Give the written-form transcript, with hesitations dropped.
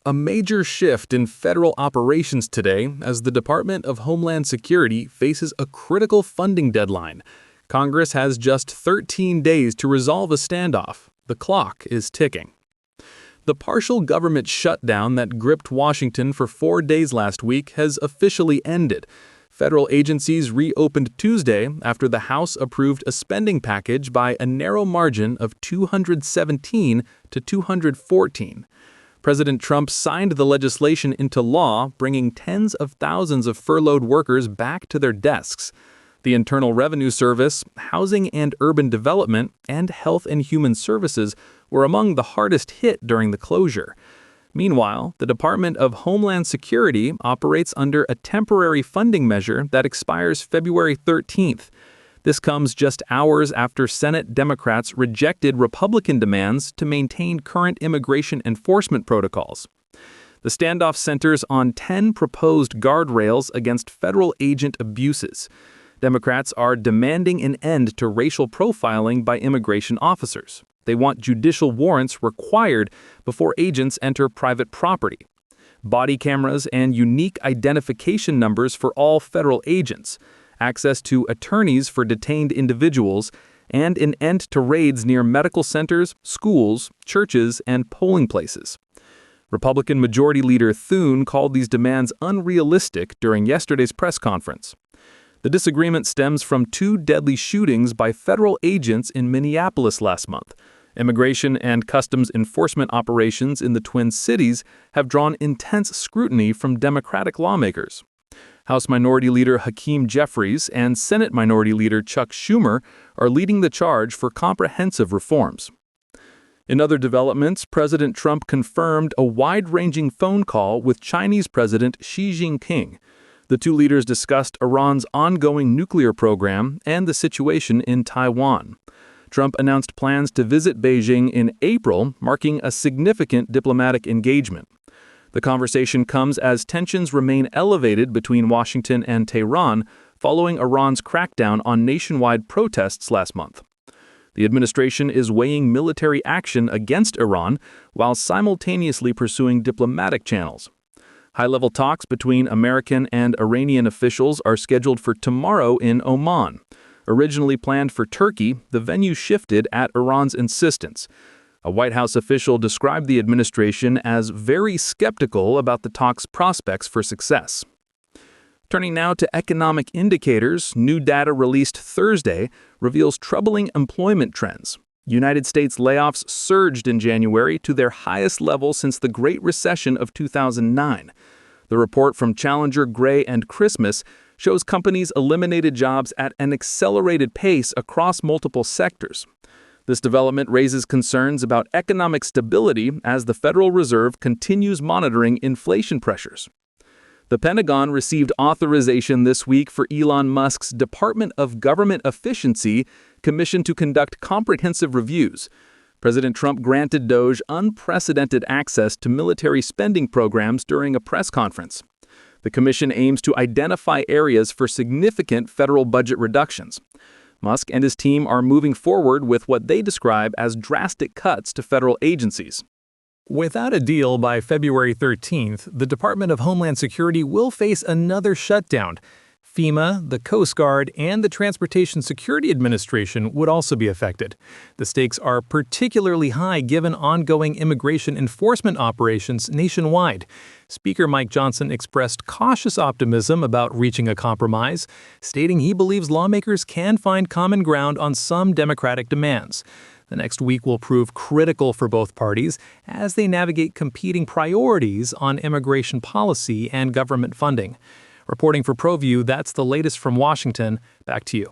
A major shift in federal operations today as the Department of Homeland Security faces a critical funding deadline. Congress has just 13 days to resolve a standoff. The clock is ticking. The partial government shutdown that gripped Washington for 4 days last week has officially ended. Federal agencies reopened Tuesday after the House approved a spending package by a narrow margin of 217 to 214. President Trump signed the legislation into law, bringing tens of thousands of furloughed workers back to their desks. The Internal Revenue Service, Housing and Urban Development, and Health and Human Services were among the hardest hit during the closure. Meanwhile, the Department of Homeland Security operates under a temporary funding measure that expires February 13th. This comes just hours after Senate Democrats rejected Republican demands to maintain current immigration enforcement protocols. The standoff centers on 10 proposed guardrails against federal agent abuses. Democrats are demanding an end to racial profiling by immigration officers. They want judicial warrants required before agents enter private property, body cameras and unique identification numbers for all federal agents, access to attorneys for detained individuals, and an end to raids near medical centers, schools, churches, and polling places. Republican Majority Leader Thune called these demands unrealistic during yesterday's press conference. The disagreement stems from 2 deadly shootings by federal agents in Minneapolis last month. Immigration and customs enforcement operations in the Twin Cities have drawn intense scrutiny from Democratic lawmakers. House Minority Leader Hakeem Jeffries and Senate Minority Leader Chuck Schumer are leading the charge for comprehensive reforms. In other developments, President Trump confirmed a wide-ranging phone call with Chinese President Xi Jinping. The 2 leaders discussed Iran's ongoing nuclear program and the situation in Taiwan. Trump announced plans to visit Beijing in April, marking a significant diplomatic engagement. The conversation comes as tensions remain elevated between Washington and Tehran following Iran's crackdown on nationwide protests last month. The administration is weighing military action against Iran while simultaneously pursuing diplomatic channels. High-level talks between American and Iranian officials are scheduled for tomorrow in Oman. Originally planned for Turkey, the venue shifted at Iran's insistence. A White House official described the administration as very skeptical about the talks' prospects for success. Turning now to economic indicators, new data released Thursday reveals troubling employment trends. United States layoffs surged in January to their highest level since the Great Recession of 2009. The report from Challenger, Gray, and Christmas shows companies eliminated jobs at an accelerated pace across multiple sectors. This development raises concerns about economic stability as the Federal Reserve continues monitoring inflation pressures. The Pentagon received authorization this week for Elon Musk's Department of Government Efficiency commission to conduct comprehensive reviews. President Trump granted DOGE unprecedented access to military spending programs during a press conference. The commission aims to identify areas for significant federal budget reductions. Musk and his team are moving forward with what they describe as drastic cuts to federal agencies. Without a deal by February 13th, the Department of Homeland Security will face another shutdown. FEMA, the Coast Guard, and the Transportation Security Administration would also be affected. The stakes are particularly high given ongoing immigration enforcement operations nationwide. Speaker Mike Johnson expressed cautious optimism about reaching a compromise, stating he believes lawmakers can find common ground on some Democratic demands. The next week will prove critical for both parties as they navigate competing priorities on immigration policy and government funding. Reporting for ProView, that's the latest from Washington. Back to you.